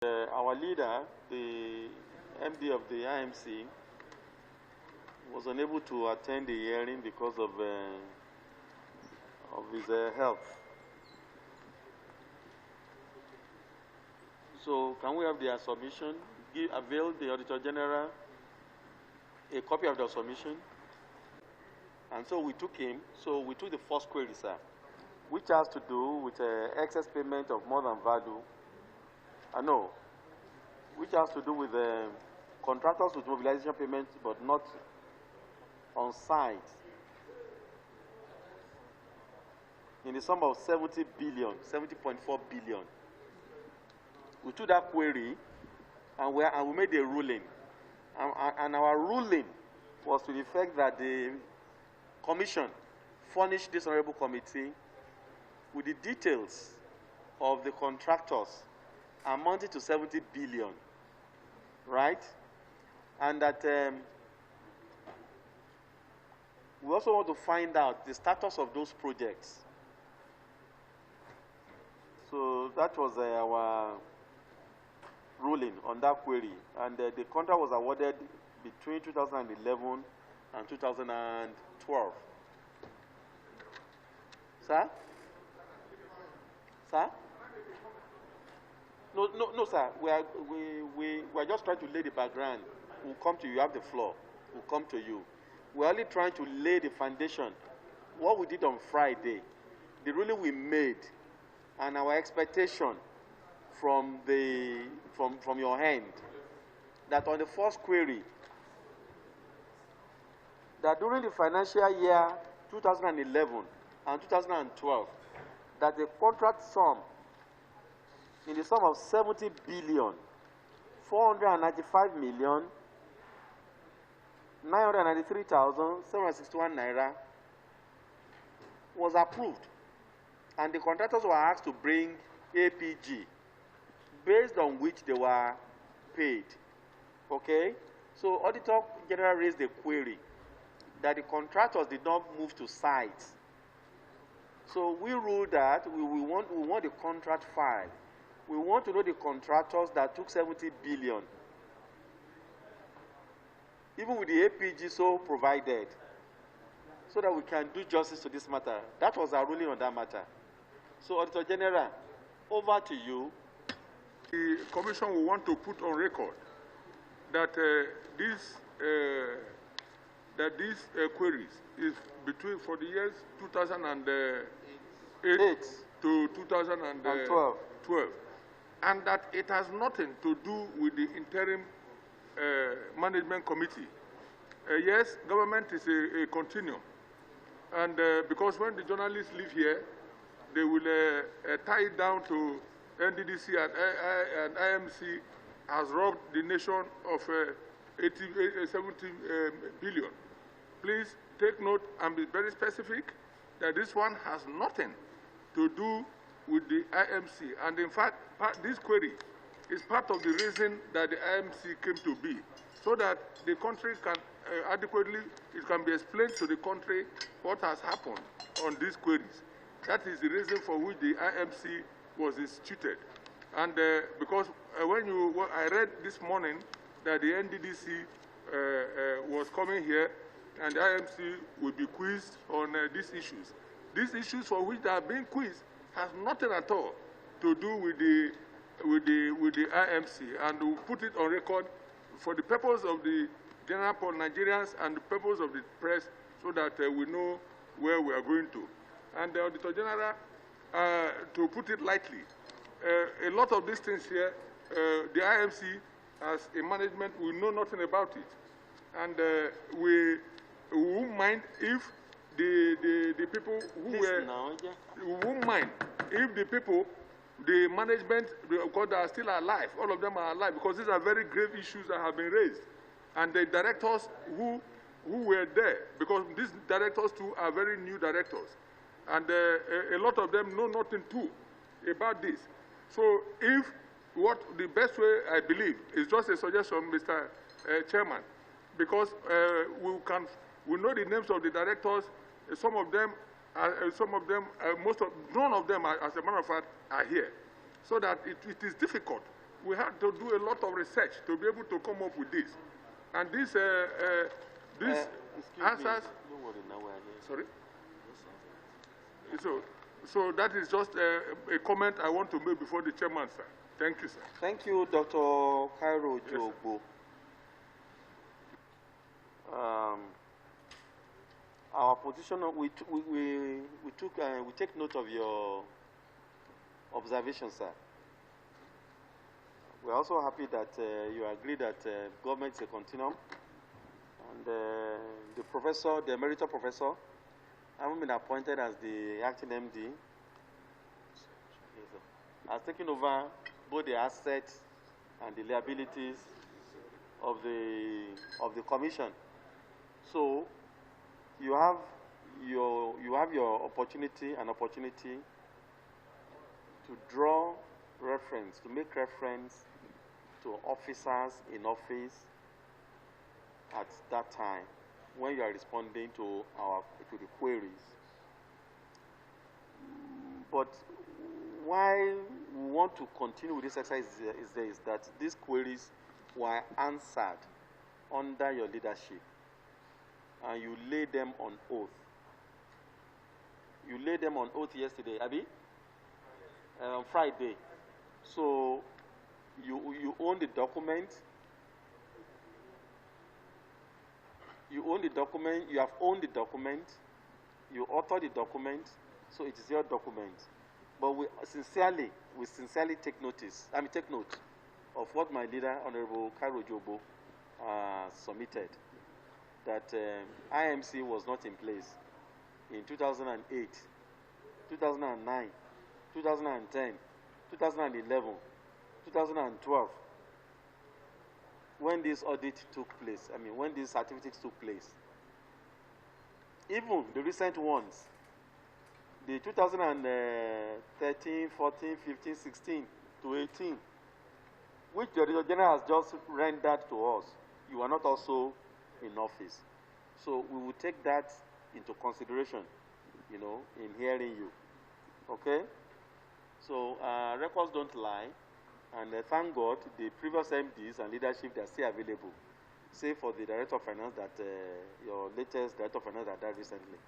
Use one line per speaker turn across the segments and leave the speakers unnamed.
Our leader, the MD of the IMC, was unable to attend the hearing because of his health. So can we have their submission? Avail the Auditor General a copy of the submission. And so we took him. So we took the first query, sir, which has to do with excess payment of more than value. No, which has to do with contractors with mobilization payments, but not on site, in the sum of 70 billion, 70.4 billion. We took that query and we made a ruling. And our ruling was to the effect that the Commission furnished this honorable committee with the details of the contractors amounting to 70 billion, right? And that we also want to find out the status of those projects. So that was our ruling on that query. And the contract was awarded between 2011 and 2012. Sir? Sir? No, sir. We are just trying to lay the background. We'll come to you. You have the floor. We'll come to you. We're only trying to lay the foundation. What we did on Friday, the ruling we made, and our expectation from your hand, that on the first query, that during the financial year 2011 and 2012, that the contract sum in the sum of 70 billion, 495 million, 993,761 naira was approved. And the contractors were asked to bring APG, based on which they were paid. Okay? So Auditor General raised a query that the contractors did not move to site. So we ruled that we want the contract file. We want to know the contractors that took 70 billion, even with the APG so provided, so that we can do justice to this matter. That was our ruling on that matter. So Auditor General, over to you.
The Commission will want to put on record that these queries is for the years 2008 to 2012, and that it has nothing to do with the interim management committee. Yes, government is a continuum, and because when the journalists leave here, they will tie it down to NDDC and IMC has robbed the nation of 70 billion. Please take note and be very specific that this one has nothing to do with the IMC. And in fact, this query is part of the reason that the IMC came to be, so that the country can adequately, it can be explained to the country what has happened on these queries. That is the reason for which the IMC was instituted. And because I read this morning that the NDDC was coming here and the IMC will be quizzed on these issues. These issues for which they are being quizzed has nothing at all to do with the IMC, and we'll put it on record for the purpose of the general Nigerians and the purpose of the press, so that we know where we are going to. And the Auditor General, to put it lightly, a lot of these things here, the IMC, as a management, we know nothing about it. And we won't mind if the people who we won't mind if the people, the management, because they are still alive, all of them are alive, because these are very grave issues that have been raised. And the directors who were there, because these directors too are very new directors, and a lot of them know nothing too about this. So if the best way, I believe, is just a suggestion, Mr. Chairman, because we know the names of the directors. None of them, as a matter of fact, are here. So that it is difficult we had to do a lot of research to be able to come up with this. And this answers.
Don't worry, now we're here.
Sorry. So that is just a comment I want to make before the chairman, sir. Thank you, sir.
Thank you, Dr. Cairo Jogbo. Our position, we take note of your observations, sir. We're also happy that you agree that government is a continuum, and the professor, the emeritus professor, having been appointed as the acting MD, has taken over both the assets and the liabilities of the commission. So you have your opportunity to draw reference, to make reference to officers in office at that time when you are responding to the queries. But why we want to continue with this exercise is that these queries were answered under your leadership, and you laid them on oath. You laid them on oath yesterday, Abi? On Friday. So you own the document. You own the document. You have owned the document. You authored the document. So it is your document. But we sincerely take note of what my leader, Honorable Cairo Jobo, submitted. That IMC was not in place in 2008, 2009, 2010, 2011, 2012, when this audit took place, when these activities took place. Even the recent ones, the 2013, 14, 15, 16 to 18, which the Auditor General has just rendered to us, you are not also in office. So we will take that into consideration, in hearing you. Okay? So records don't lie, and thank God the previous MDs and leadership that are still available, save for the Director of Finance that your latest Director of Finance that died recently.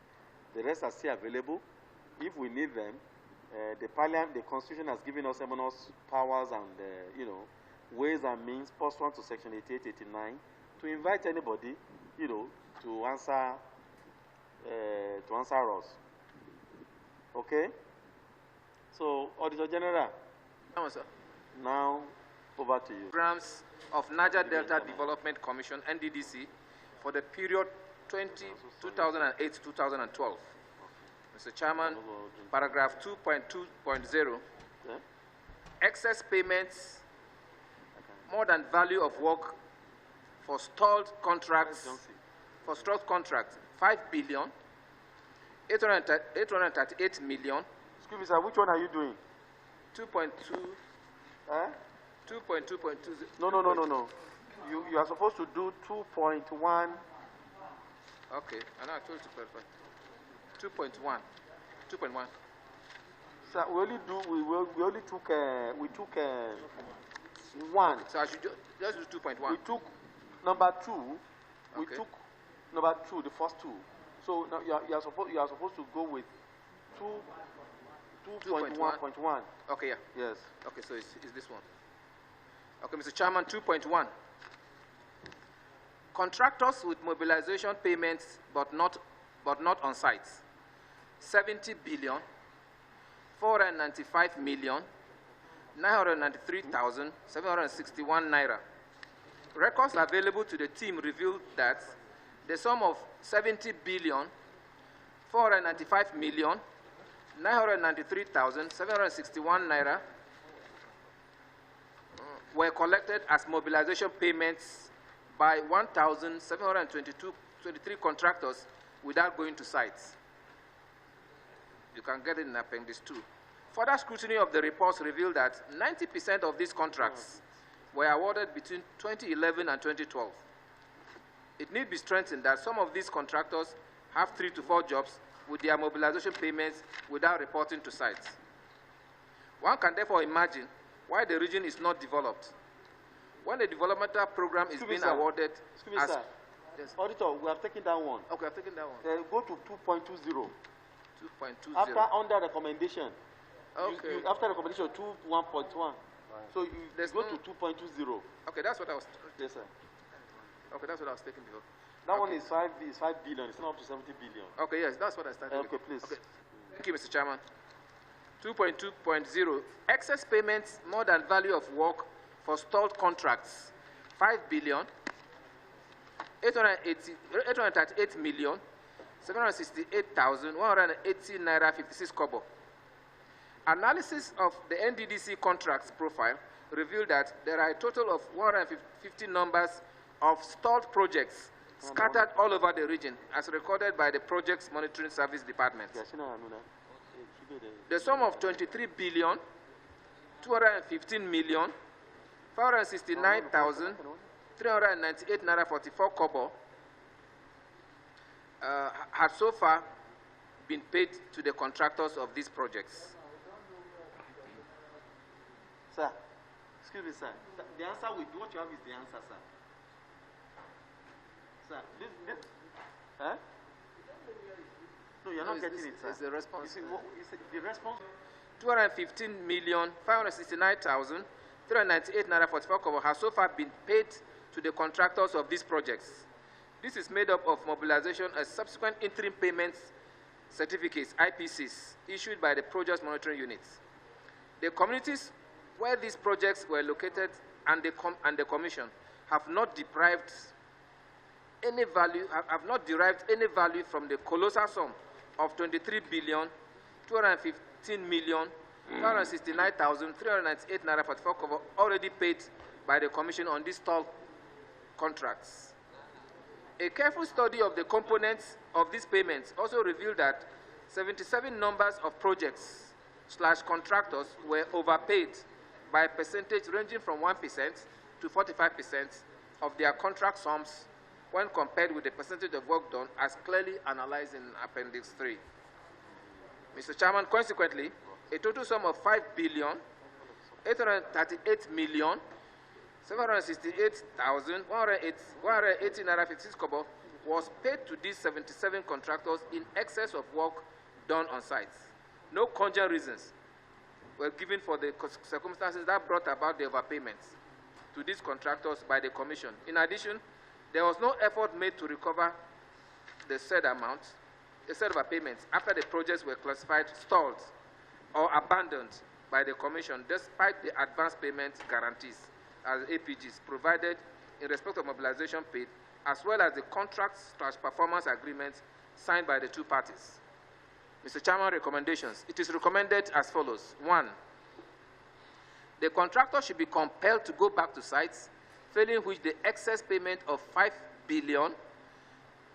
The rest are still available. If we need them, the Constitution has given us enormous powers and ways and means pursuant to Section 88, 89, to invite anybody, to answer us. Okay? So, Auditor General.
No, sir.
Now, over to you.
Programs of Niger Delta Development Commission, NDDC, for the period 2008-2012. Mr. Chairman, paragraph 2.2.0, excess payments more than value of work for stalled contracts, 5 billion, 838 million.
Excuse me, sir, which one are you doing?
2.2. 2.2.20.
No. You are supposed to do 2.1.
Okay, I know I told you to clarify. 2.1. 2.1.
Sir, we took one.
So I should just do 2.1.
We took number 2.
Okay.
We took number 2, the first 2. So now you are supposed to go with 2.1.1.
Okay, yeah.
Yes.
Okay, so it's this one. Okay, Mr. Chairman, 2.1. Contractors with mobilization payments but not on site. 70 billion, 495 million, 993,761 naira. Records available to the team revealed that the sum of 70 billion, 495 million, 993,761 naira were collected as mobilization payments by 1,723 contractors without going to sites. You can get it in Appendix 2. Further scrutiny of the reports revealed that 90% of these contracts were awarded between 2011 and 2012. It need be strengthened that some of these contractors have 3 to 4 jobs with their mobilization payments without reporting to sites. One can therefore imagine why the region is not developed. When the developmental program is being awarded,
excuse me, sir. Yes. Auditor, we have taken that one.
Okay, I've taken that one.
Go to 2.20.
2.20.
After under recommendation.
Okay.
After recommendation, 1.1. So you go to 2.20.
Okay, that's what I was.
Yes, sir.
Okay, that's what I was taking before.
That one is 5 billion. It's not up to 70 billion.
Okay, yes, that's what I started with.
Okay, please.
Okay. Thank you, Mr. Chairman. 2.2.0, excess payments more than value of work for stalled contracts, 5 billion, 838 million, 768,180 naira 56 kobo. Analysis of the NDDC contracts profile revealed that there are a total of 150 numbers of stalled projects scattered all over the region, as recorded by the Projects Monitoring Service Department. The sum of 23 billion, 215 million, 469,398 naira 44 kobo had so far been paid to the contractors of these projects.
Sir, excuse me, sir. The answer with what you have is the answer, sir. Sir, huh? No, you're not getting it, sir.
It's the response.
The response?
215,569,398 naira 44 kobo has so far been paid to the contractors of these projects. This is made up of mobilization and subsequent interim payments certificates, IPCs, issued by the Projects Monitoring Units. The communities where these projects were located and the Commission have not derived any value from the colossal sum of 23 billion, 215 million, 269,398 naira 44 kobo already paid by the Commission on these stalled contracts. A careful study of the components of these payments also revealed that 77 numbers of projects / contractors were overpaid by a percentage ranging from 1% to 45% of their contract sums when compared with the percentage of work done as clearly analyzed in Appendix 3. Mr. Chairman, consequently, a total sum of 5 billion, 838 million, 768,180 naira 56 kobo was paid to these 77 contractors in excess of work done on sites. No cogent reasons were given for the circumstances that brought about the overpayments to these contractors by the Commission. In addition, there was no effort made to recover the said amount, the said overpayments, after the projects were classified stalled or abandoned by the Commission, despite the advance payment guarantees as APGs provided in respect of mobilization paid, as well as the contracts / performance agreements signed by the two parties. Mr. Chairman, recommendations. It is recommended as follows. 1, the contractor should be compelled to go back to sites, failing which the excess payment of 5 billion,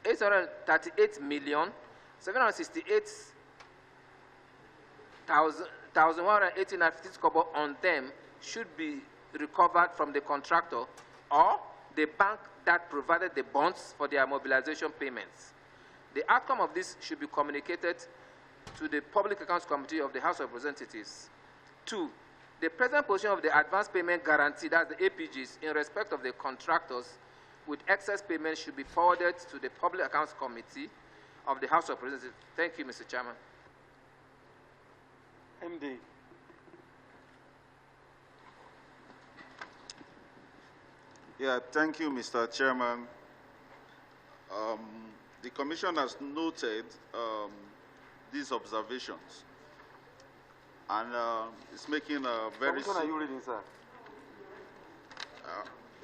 838 million, 768,180 kobo on them should be recovered from the contractor or the bank that provided the bonds for their mobilization payments. The outcome of this should be communicated to the Public Accounts Committee of the House of Representatives. 2, the present position of the advance payment guarantee, that's the APGs, in respect of the contractors with excess payments should be forwarded to the Public Accounts Committee of the House of Representatives. Thank you, Mr. Chairman.
MD.
Yeah, thank you, Mr. Chairman. The Commission has noted these observations and it's making a very...
Which one are you reading, sir?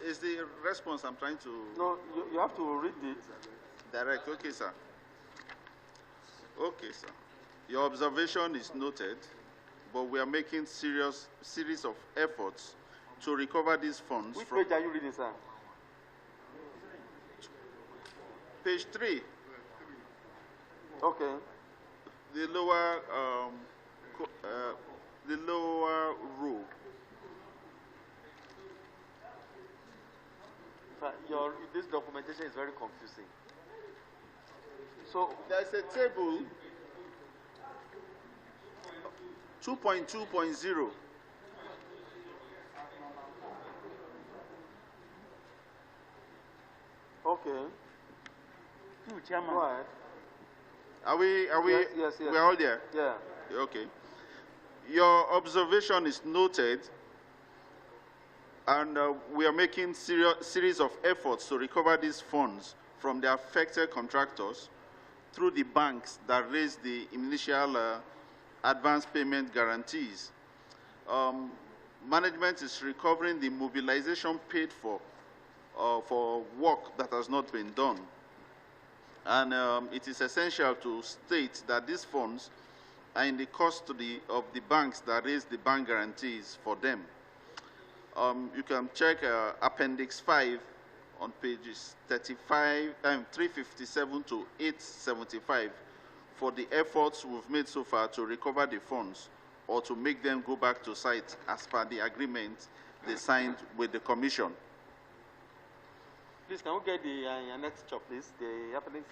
Is the response I'm trying to...
No, you have to read it.
Direct, okay, sir. Okay, sir. Your observation is noted, but we are making series of efforts to recover these funds.
Which page are you reading, sir?
Page 3.
Okay.
The lower row.
This documentation is very confusing. So
there's a table 2.2.0.
Okay.
You, Chairman.
Go ahead.
Are we,
Yes.
we're all there?
Yeah.
Okay. Your observation is noted, and we are making series of efforts to recover these funds from the affected contractors through the banks that raised the initial advance payment guarantees. Management is recovering the mobilization paid for work that has not been done. And it is essential to state that these funds are in the custody of the banks that raised the bank guarantees for them. You can check Appendix 5 on pages 357 to 875 for the efforts we've made so far to recover the funds or to make them go back to site as per the agreement they signed with the Commission.
Please, can we get the next chart, please? The appendix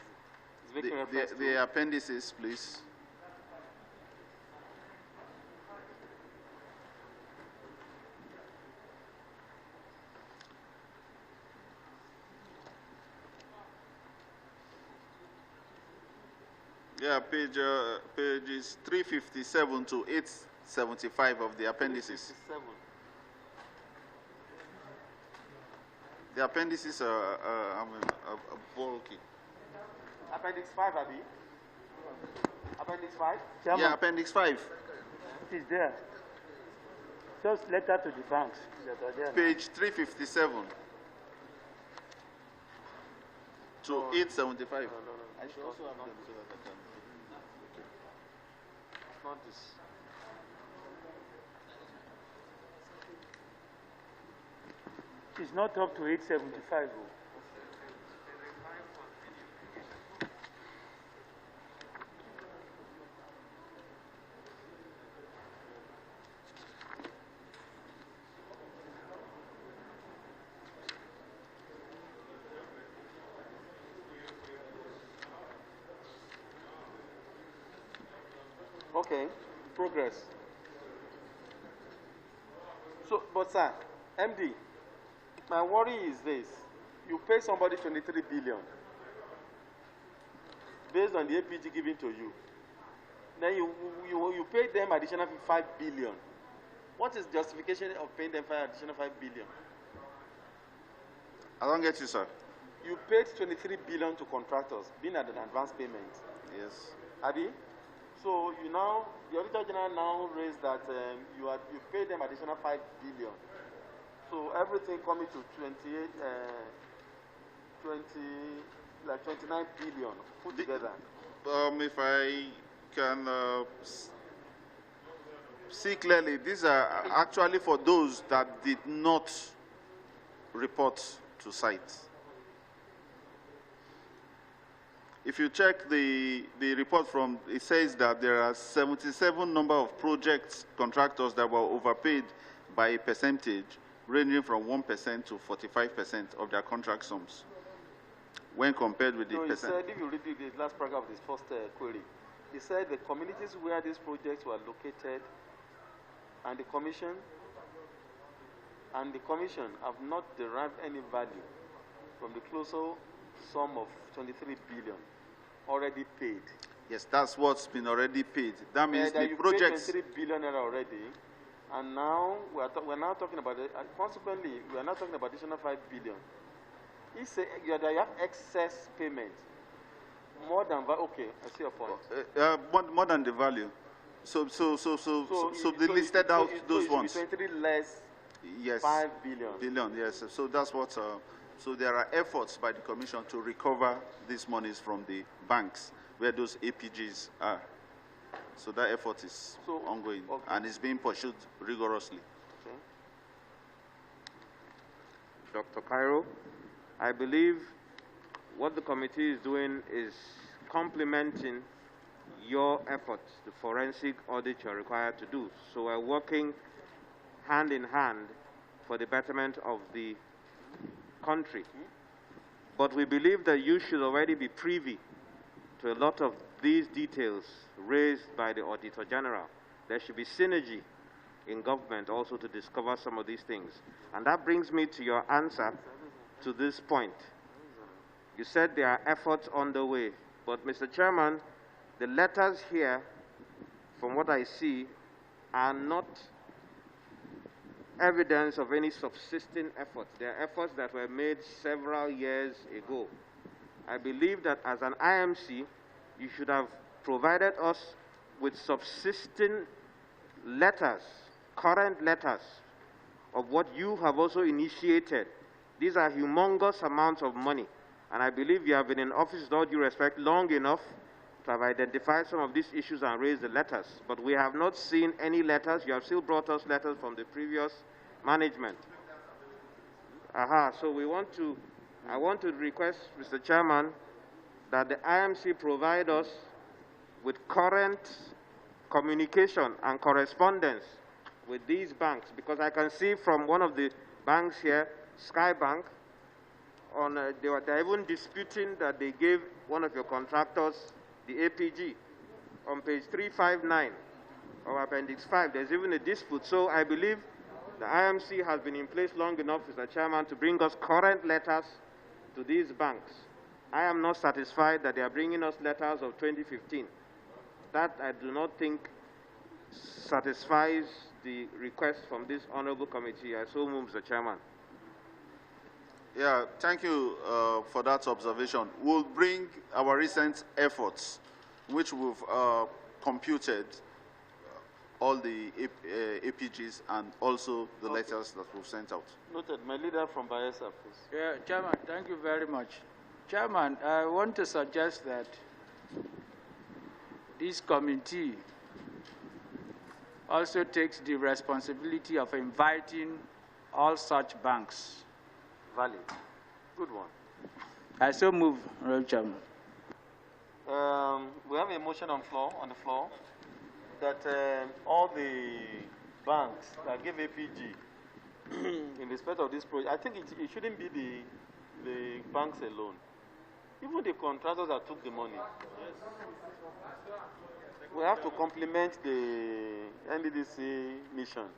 is making reference to...
The appendices, please. Yeah, pages 357 to 875 of the appendices.
357.
The appendices are bulky.
Appendix 5, Abi. Appendix 5?
Chairman,
Yeah, Appendix 5.
it is there. Just letter to the banks that are there.
Page 357 to 875.
I should also have them so that I can... Not this.
It's not up to 875.
Okay, progress. So, but sir, MD, my worry is this. You pay somebody 23 billion based on the APG given to you. Then you pay them additional 5 billion. What is justification of paying them additional 5 billion?
I don't get you, sir.
You paid 23 billion to contractors, being at an advance payment.
Yes.
Abi? So the Auditor General now raised that you pay them additional 5 billion. So everything coming to 29 billion put together.
If I can see clearly, these are actually for those that did not report to site. If you check the report from, it says that there are 77 number of project contractors that were overpaid by a percentage ranging from 1% to 45% of their contract sums when compared with the
No, he
percent.
said, if you read the last paragraph of this first query, he said the communities where these projects were located and the commission have not derived any value from the closer sum of 23 billion already paid.
Yes, that's what's been already paid. That means
that
the
you
projects.
paid 23 billion naira already, and now we're now talking about it. And consequently, we are now talking about additional 5 billion. He said you have excess payment more than okay. I see your point.
More than the value. So they listed out those ones.
23 less.
Yes.
5 billion.
Billion, yes. So that's what. So there are efforts by the Commission to recover these monies from the banks where those APGs are. So that effort is ongoing and is being pursued rigorously.
Okay.
Dr. Cairo, I believe what the committee is doing is complementing your efforts, the forensic audit you're required to do. So we're working hand in hand for the betterment of the country. But we believe that you should already be privy to a lot of these details raised by the Auditor General. There should be synergy in government also to discover some of these things. And that brings me to your answer to this point.
You said there are efforts on the way. But, Mr. Chairman, the letters here, from what I see, are not evidence of any subsisting efforts. They are efforts that were made several years ago. I believe that as an IMC, you should have provided us with subsisting letters, current letters, of what you have also initiated. These are humongous amounts of money. And I believe you have been in office, with all due respect, long enough to have identified some of these issues and raised the letters. But we have not seen any letters. You have still brought us letters from the previous management. So I want to request, Mr. Chairman, that the IMC provide us with current communication and correspondence with these banks, because I can see from one of the banks here, Sky Bank, they're even disputing that they gave one of your contractors the APG. On page 359 of Appendix 5, there's even a dispute. So I believe the IMC has been in place long enough, Mr. Chairman, to bring us current letters to these banks. I am not satisfied that they are bringing us letters of 2015. That I do not think satisfies the request from this honorable committee. I so move, Mr. Chairman.
Yeah, thank you for that observation. We'll bring our recent efforts, which we've computed, all the APGs and also the letters that we've sent out.
Noted. My leader from Bayelsa, please.
Yeah, Chairman, thank you very much. Chairman, I want to suggest that this committee also takes the responsibility of inviting all such banks.
Valid. Good one.
I so move, Honorable Chairman.
We have a motion on the floor that all the banks that give APG in respect of this project, I think it shouldn't be the banks alone. Even the contractors that took the money. We have to complement the NDDC mission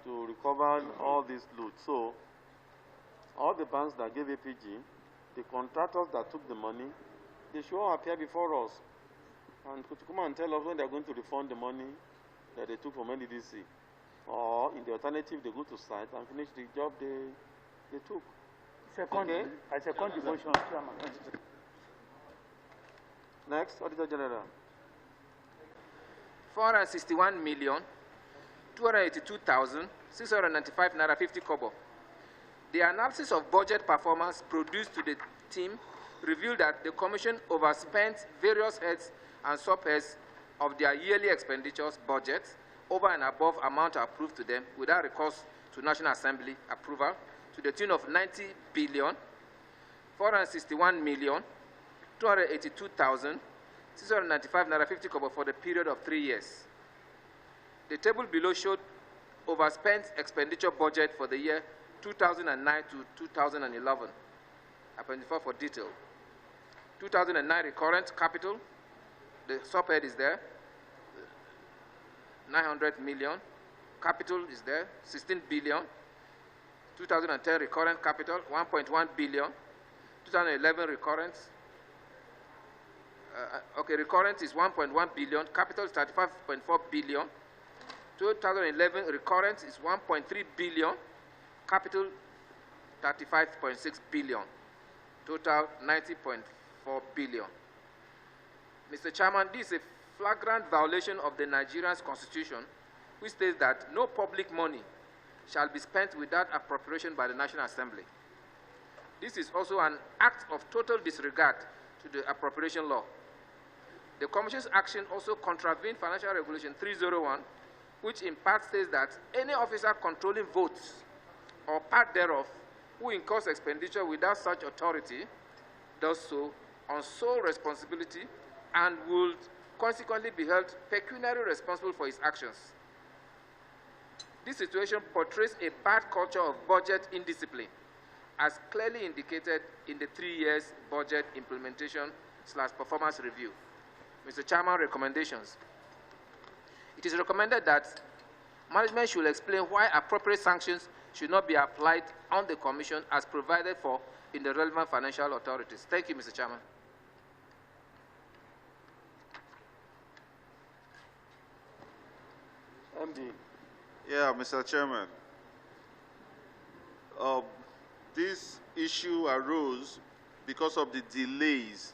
to recover all this loot. So, all the banks that gave APG, the contractors that took the money, they should all appear before us and to come and tell us when they're going to refund the money that they took from NDDC. Or, in the alternative, they go to site and finish the job they took.
Second,
okay?
I second the motion, Chairman.
Next, Auditor General.
461,282,695 naira 50 kobo. The analysis of budget performance produced to the team revealed that the Commission overspent various heads and subheads of their yearly expenditures budgets over and above amount approved to them without recourse to National Assembly approval to the tune of 90 billion 461 million 282,695 naira 50 kobo for the period of 3 years. The table below showed overspent expenditure budget for the year 2009 to 2011. Appendix 4 for detail. 2009 recurrent capital, the subhead is there, 900 million. Capital is there, 16 billion. 2010 recurrent capital, 1.1 billion. 2011 recurrent, recurrent is 1.1 billion. Capital is 35.4 billion. 2011 recurrent is 1.3 billion. Capital 35.6 billion. Total 90.4 billion. Mr. Chairman, this is a flagrant violation of the Nigerian Constitution, which states that no public money shall be spent without appropriation by the National Assembly. This is also an act of total disregard to the appropriation law. The Commission's action also contravened Financial Regulation 301, which in part states that any officer controlling votes or part thereof who incurs expenditure without such authority does so on sole responsibility and would consequently be held pecuniarily responsible for his actions. This situation portrays a bad culture of budget indiscipline, as clearly indicated in the 3 years budget implementation/performance review. Mr. Chairman, recommendations. It is recommended that management should explain why appropriate sanctions should not be applied on the Commission as provided for in the relevant financial authorities. Thank you, Mr. Chairman.
MD.
Yeah, Mr. Chairman. This issue arose because of the delays.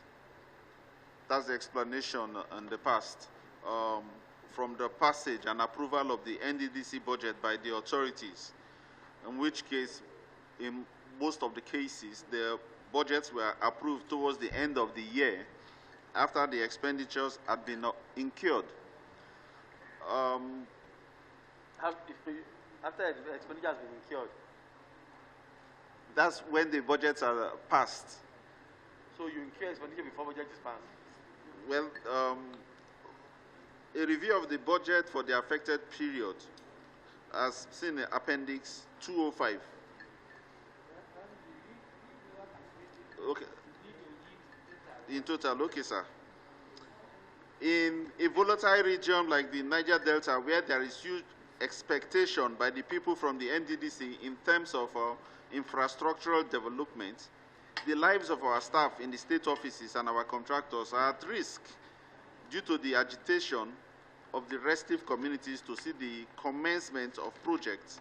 That's the explanation in the past. From the passage and approval of the NDDC budget by the authorities, in which case, in most of the cases, the budgets were approved towards the end of the year after the expenditures had been incurred.
After the expenditure has been incurred?
That's when the budgets are passed.
So you incur expenditure before budget is passed?
Well, a review of the budget for the affected period, as seen in Appendix 205. Okay. In total, okay, sir. In a volatile region like the Niger Delta, where there is huge expectation by the people from the NDDC in terms of infrastructural development, the lives of our staff in the state offices and our contractors are at risk due to the agitation of the restive communities to see the commencement of projects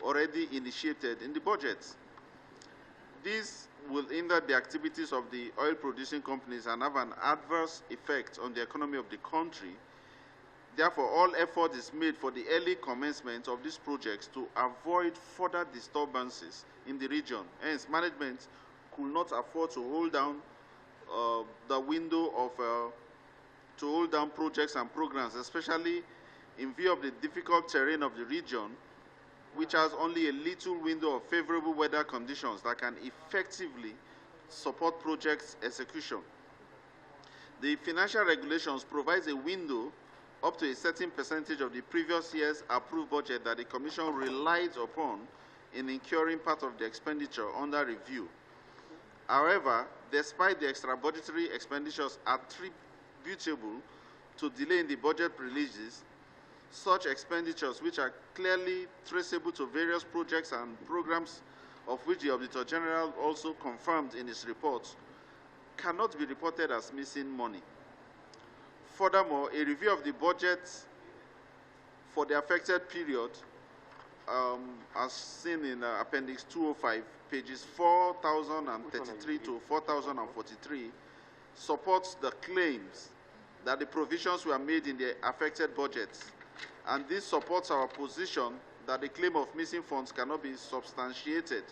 already initiated in the budget. This will hinder the activities of the oil-producing companies and have an adverse effect on the economy of the country. Therefore, all effort is made for the early commencement of these projects to avoid further disturbances in the region. Hence, management could not afford to hold down the window of to hold down projects and programs, especially in view of the difficult terrain of the region, which has only a little window of favorable weather conditions that can effectively support projects execution. The financial regulations provides a window up to a certain percentage of the previous year's approved budget that the Commission relies upon in incurring part of the expenditure under review. However, despite the extra budgetary expenditures attributable to delay in the budget releases, such expenditures, which are clearly traceable to various projects and programs of which the Auditor General also confirmed in his report, cannot be reported as missing money. Furthermore, a review of the budget for the affected period, as seen in Appendix 205, pages 4033 to 4043, supports the claims that the provisions were made in the affected budgets, and this supports our position that the claim of missing funds cannot be substantiated.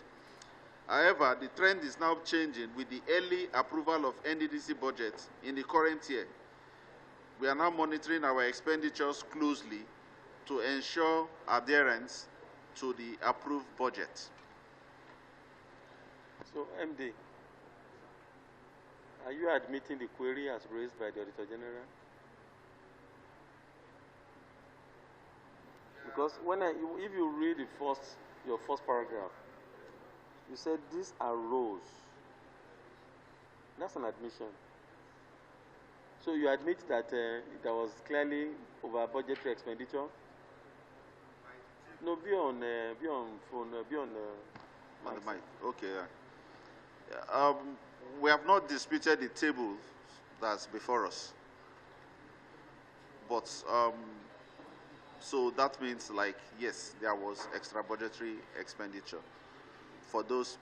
However, the trend is now changing with the early approval of NDDC budgets in the current year. We are now monitoring our expenditures closely to ensure adherence to the approved budget.
So, MD, are you admitting the query as raised by the Auditor General? Because if you read your first paragraph, you said this arose. That's an admission. So you admit that there was clearly over budgetary expenditure? No, be on phone, be on
the mic. Okay. We have not disputed the table that's before us, but so that means, like, yes, there was extra budgetary expenditure for those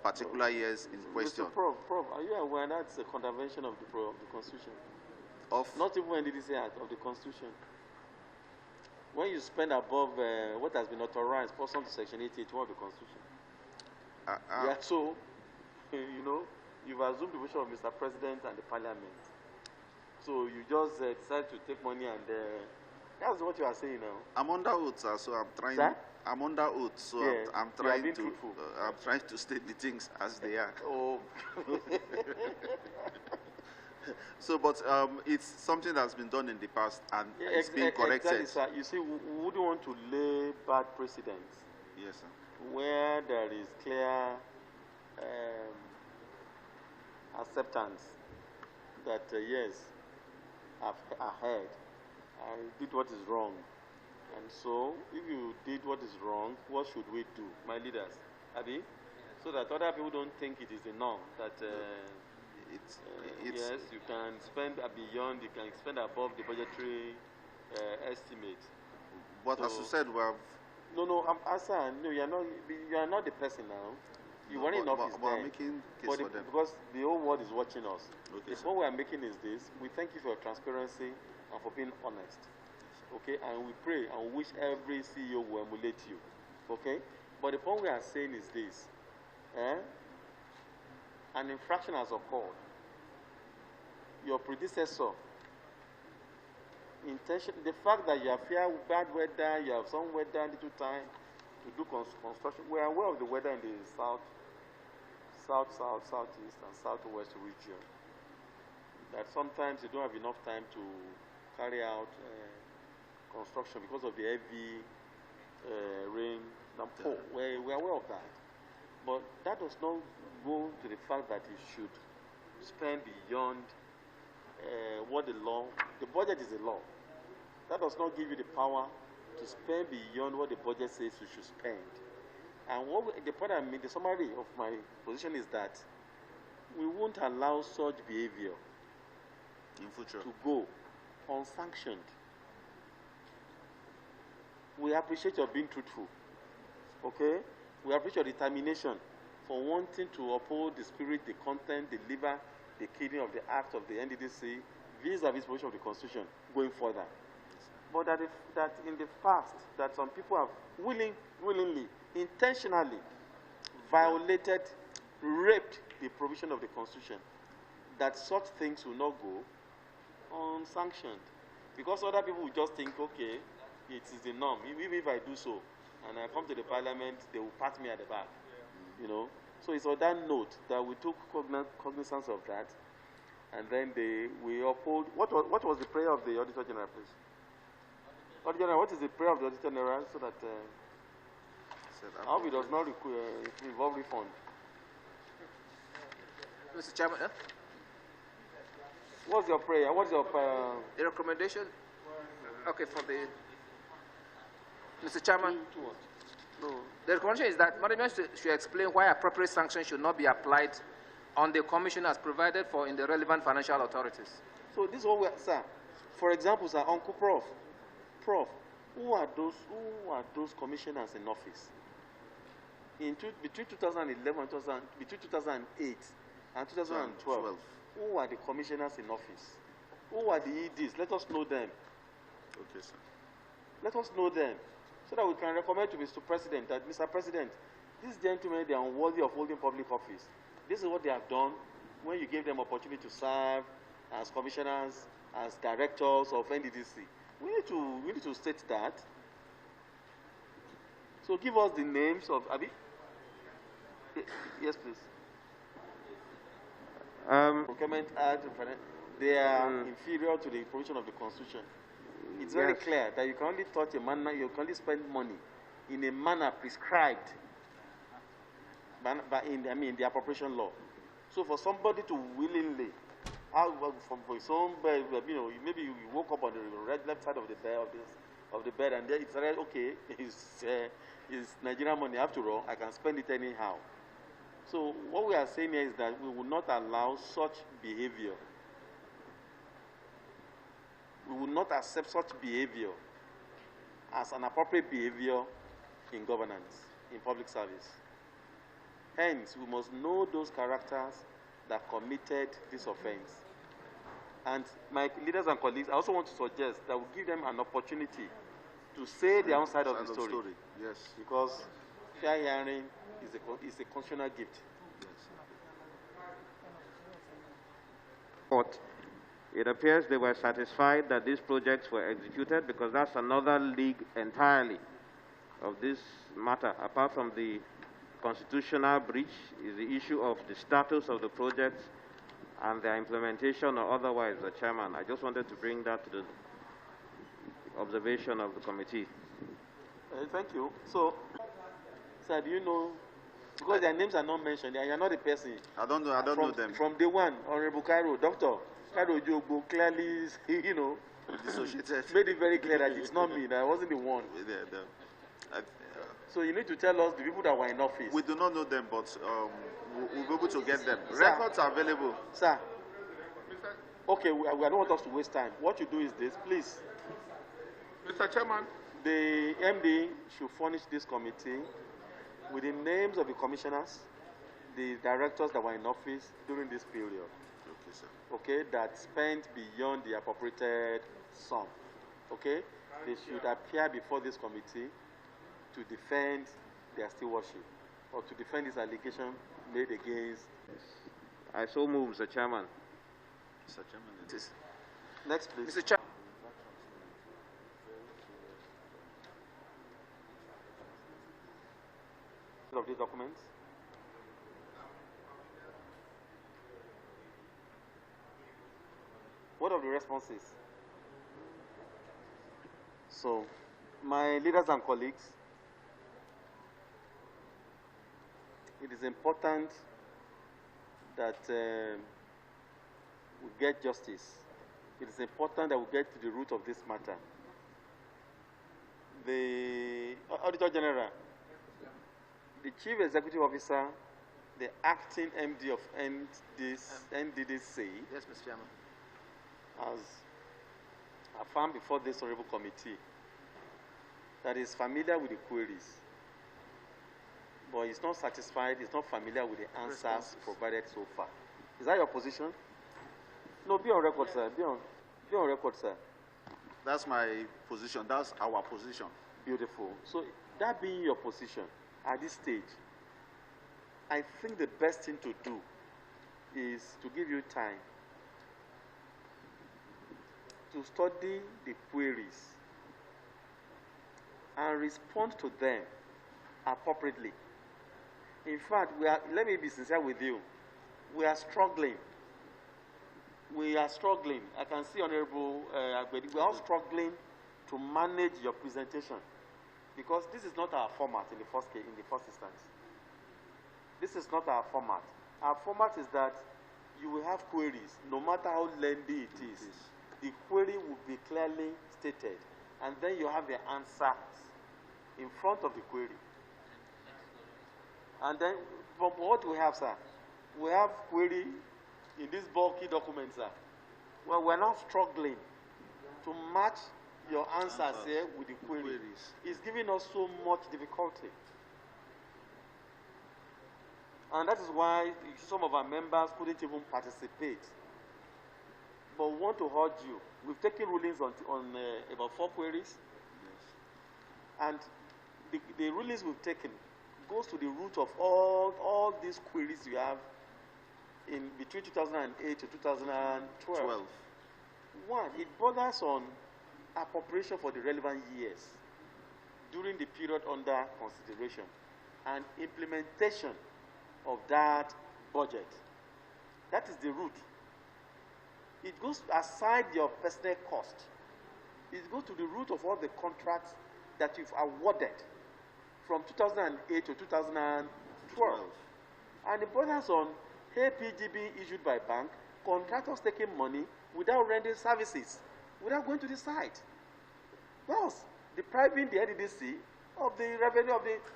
particular years in question.
Mr. Prof, are you aware that's a contravention of the Constitution?
Of?
Not even NDDC Act, of the Constitution. When you spend above what has been authorized pursuant to Section 881 of the Constitution. Yeah, so, you know, you've assumed the position of Mr. President and the Parliament. So you just decide to take money and that's what you are saying now.
I'm under oath, sir, so I'm trying.
Sir?
I'm under oath, so
yeah,
I'm trying to state the things as they are.
Oh.
So, but it's something that's been done in the past and it's been corrected.
Exactly, sir. You see, we wouldn't want to lay bad precedents.
Yes, sir.
Where there is clear acceptance that yes, I heard, I did what is wrong, And so, if you did what is wrong, what should we do, my leaders? Abi? So that other people don't think it is the norm, that yes, you can spend beyond, you can spend above the budgetary estimate.
But so, as you said, we have...
No, Asa, no, you are not the person now. You weren't in office then.
Making case for them.
Because the whole world is watching us.
Okay,
what we are making is this. We thank you for your transparency and for being honest. Okay, and we pray and wish every CEO will emulate you. Okay, but the point we are saying is this. An infraction has occurred. Your predecessor, the fact that you have fear bad weather, you have some weather, little time to do construction. We are aware of the weather in the southeast, and southwest region. That sometimes you don't have enough time to carry out construction because of the heavy rain and pour. We are aware of that. But that does not go to the fact that you should spend beyond what the law, the budget is a law. That does not give you the power to spend beyond what the budget says you should spend. And the point I mean, the summary of my position is that we won't allow such behavior
in future
to go unsanctioned. We appreciate your being truthful. Okay? We appreciate your determination for wanting to uphold the spirit, the content, deliver the keying of the act of the NDDC vis-a-vis position of the Constitution going further. But that in the past, that some people have willingly, intentionally violated, raped the provision of the Constitution, that such things will not go unsanctioned. Because other people will just think, okay, it is the norm. Even if I do so, and I come to the parliament, they will pat me at the back. You know? So it's on that note that we took cognizance of that, and then we uphold. What was the prayer of the Auditor General, please? Auditor General, what is the prayer of the Auditor General so that I hope it does not involve refund?
Mr. Chairman,
what's your prayer? What's your
the recommendation? Okay, for the Mr. Chairman.
No.
The recommendation is that management should explain why appropriate sanctions should not be applied on the commission as provided for in the relevant financial authorities.
So this is what we are, sir. For example, sir, Uncle Prof, who are those commissioners in office? Between 2011 and between 2008 and 2012, who are the commissioners in office? Who are the EDs? Let us know them.
Okay, sir.
Let us know them, so that we can recommend to Mr. President that, Mr. President, these gentlemen, they are unworthy of holding public office. This is what they have done when you gave them opportunity to serve as commissioners, as directors of NDDC. We need to state that. So give us the names of Abi. Yes, please. Procurement Act, they are inferior to the provision of the Constitution. It's very clear that you can only touch a manner, you can only spend money in a manner prescribed in the appropriation law. So for somebody to willingly, for his own bed, maybe you woke up on the left side of the bed, and there it's already okay. It's Nigerian money after all. I can spend it anyhow. So what we are saying here is that we will not allow such behavior. We will not accept such behavior as an appropriate behavior in governance, in public service. Hence, we must know those characters that committed this offense. And my leaders and colleagues, I also want to suggest that we give them an opportunity to say their own side of the story.
Yes.
Because fair hearing is a constitutional gift.
But it appears they were satisfied that these projects were executed, because that's another league entirely of this matter. Apart from the constitutional breach, is the issue of the status of the projects and their implementation or otherwise, the Chairman. I just wanted to bring that to the observation of the committee.
Thank you. So, sir, do you know, because their names are not mentioned, you are not the person.
I don't know them.
From day one, Honorable Cairo, Dr. Cairo Jogo clearly,
dissociated.
Made it very clear that it's not me, that I wasn't the one. So you need to tell us the people that were in office.
We do not know them, but we'll be able to get them.
Sir.
Records are available.
Sir. Okay, I don't want us to waste time. What you do is this, please.
Mr. Chairman.
The MD should furnish this committee with the names of the commissioners, the directors that were in office during this period.
Okay, sir.
Okay, that spent beyond the appropriated sum. Okay, they should appear before this committee to defend their stewardship or to defend this allegation made against.
I so move, Mr. Chairman.
Mr. Chairman,
it is. Next, please.
Mr. Chairman.
Of these documents. What of the responses? So, my leaders and colleagues, it is important that we get justice. It is important that we get to the root of this matter. The Auditor General, the Chief Executive Officer, the acting MD of NDDC,
yes, Mr. Chairman,
has affirmed before this honorable committee that is familiar with the queries, but is not satisfied, is not familiar with the answers provided so far. Is that your position? No, be on record, sir. Be on record, sir.
That's my position. That's our position.
Beautiful. So, that being your position, at this stage, I think the best thing to do is to give you time to study the queries and respond to them appropriately. In fact, let me be sincere with you. We are struggling. I can see Honorable Agbedi, we are all struggling to manage your presentation, because this is not our format in the first instance. This is not our format. Our format is that you will have queries, no matter how lengthy it is. The query will be clearly stated, and then you have the answers in front of the query. And then, from what we have, sir, we have query in this bulky document, sir. Well, we're not struggling to match your answers here with the queries. It's giving us so much difficulty. And that is why some of our members couldn't even participate. But we want to urge you. We've taken rulings on about 4 queries. Yes. And the rulings we've taken goes to the root of all these queries you have in between 2008 to 2012. One, it borders on appropriation for the relevant years during the period under consideration and implementation of that budget. That is the root. It goes aside your personnel cost. It goes to the root of all the contracts that you've awarded from 2008 to 2012. And it borders on APGB issued by bank, contractors taking money without rendering services, without going to the site. Thus, depriving the NDDC of the revenue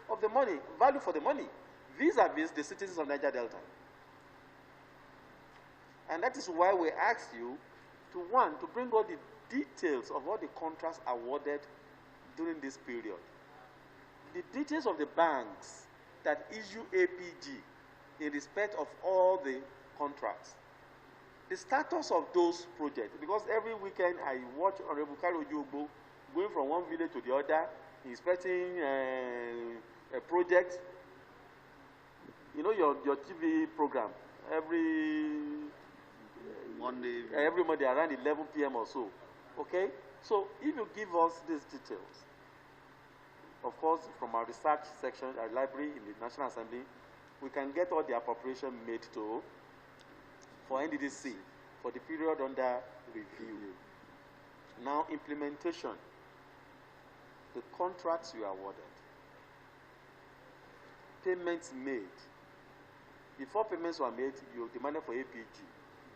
of the money, value for the money, vis-a-vis the citizens of Niger Delta. And that is why we ask you to bring all the details of all the contracts awarded during this period. The details of the banks that issue APG in respect of all the contracts. The status of those projects, because every weekend I watch Honorable Karo Ujugbo going from one village to the other, inspecting a project. You know your TV program, every Monday around 11 p.m. or so. Okay? So if you give us these details, of course, from our research section, our library in the National Assembly, we can get all the appropriation made for NDDC for the period under review. Now, implementation. The contracts you awarded. Payments made. Before payments were made, you demanded for APG,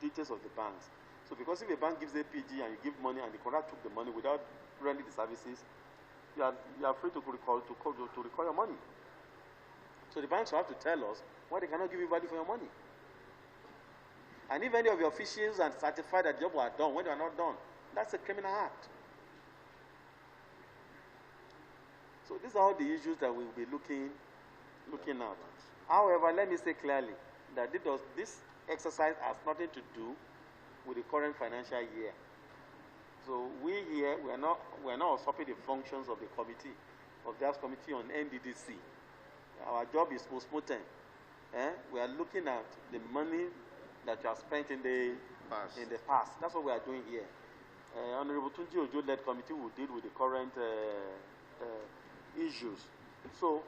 details of the banks. So because if a bank gives a PG and you give money and the contract took the money without rendering the services, you are free to recall your money. So the banks will have to tell us why they cannot give you value for your money. And if any of your officials are certified that the job were done when they are not done, that's a criminal act. So these are all the issues that we'll be looking at. However, let me say clearly that this exercise has nothing to do with the current financial year. So we here, we are not usurping the functions of the committee, of the committee on NDDC. Our job is post-mortem. We are looking at the money that you have spent in the past. That's what we are doing here. Honorable Tunji Ojo led committee will deal with the current issues. So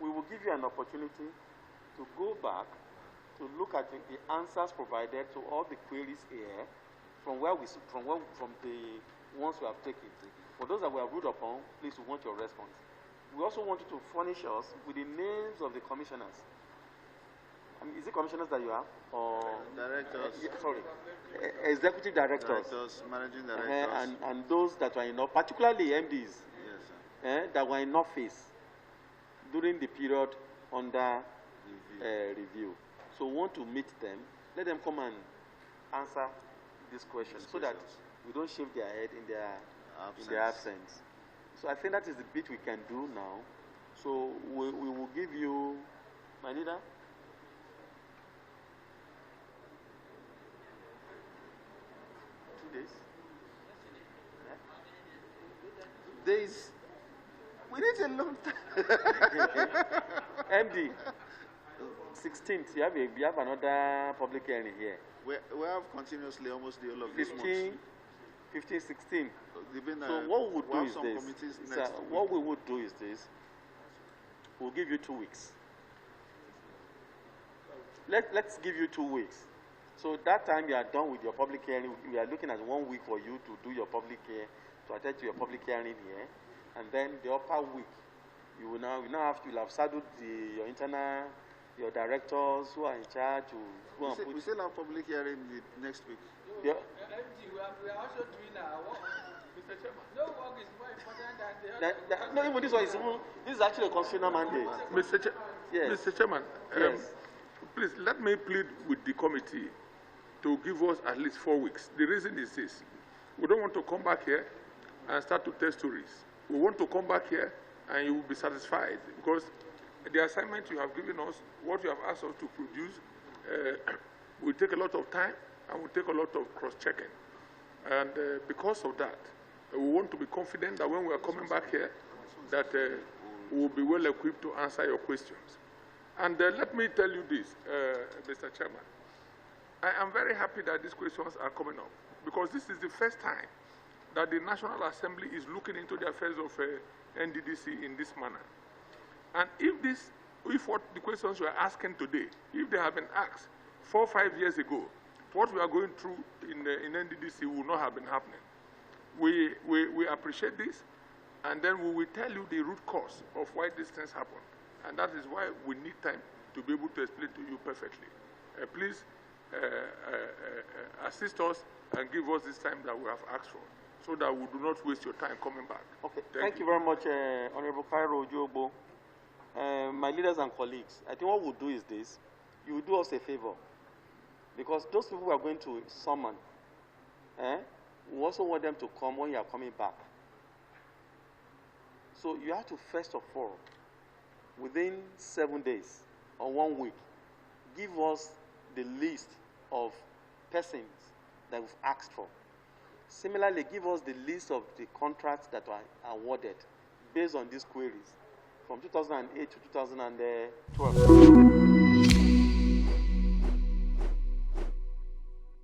we will give you an opportunity to go back to look at the answers provided to all the queries here from the ones we have taken. For those that we have ruled upon, please, we want your response. We also want you to furnish us with the names of the commissioners. I mean, is it commissioners that you have? Or
directors.
Sorry. Executive directors.
Managing directors.
And those that are in office, particularly MDs.
Yes, sir.
That were in office during the period under review. So we want to meet them, let them come and answer these questions so that we don't shave their head in their absence. So I think that is the bit we can do now. So we will give you, my leader,
days. We need a long time.
MD, 16th, you have another public hearing here.
We have continuously almost the whole of this month.
15, 16.
So
what we would do is this. What we would do is this. We'll give you 2 weeks. Let's give you 2 weeks. So that time you are done with your public hearing, we are looking at 1 week for you to do your public hearing, to attend to your public hearing here. And then the upper week, you'll have saddled your directors who are in charge to go and put.
We still have public hearing next week.
Yeah.
We are also doing our work. Mr. Chairman. No work is more important than the other.
No, even this is actually a constitutional mandate.
Mr. Chairman,
yes.
Please let me plead with the committee to give us at least 4 weeks. The reason is this: we don't want to come back here and start to tell stories. We want to come back here and you will be satisfied, because the assignment you have given us, what you have asked us to produce, will take a lot of time and will take a lot of cross-checking. And because of that, we want to be confident that when we are coming back here, that we will be well equipped to answer your questions. And let me tell you this, Mr. Chairman. I am very happy that these questions are coming up, because this is the first time that the National Assembly is looking into the affairs of NDDC in this manner. And if what the questions we are asking today, if they have been asked 4 or 5 years ago, what we are going through in NDDC would not have been happening. We appreciate this, and then we will tell you the root cause of why these things happen. And that is why we need time to be able to explain to you perfectly. Please assist us and give us this time that we have asked for, so that we do not waste your time coming back.
Okay, thank you very much, Honorable Cairo Ojobo. My leaders and colleagues, I think what we'll do is this. You will do us a favor, because those people who are going to summon, we also want them to come when you are coming back. So you have to, first of all, within 7 days or 1 week, give us the list of persons that we've asked for. Similarly, give us the list of the contracts that are awarded based on these queries from 2008 to 2012.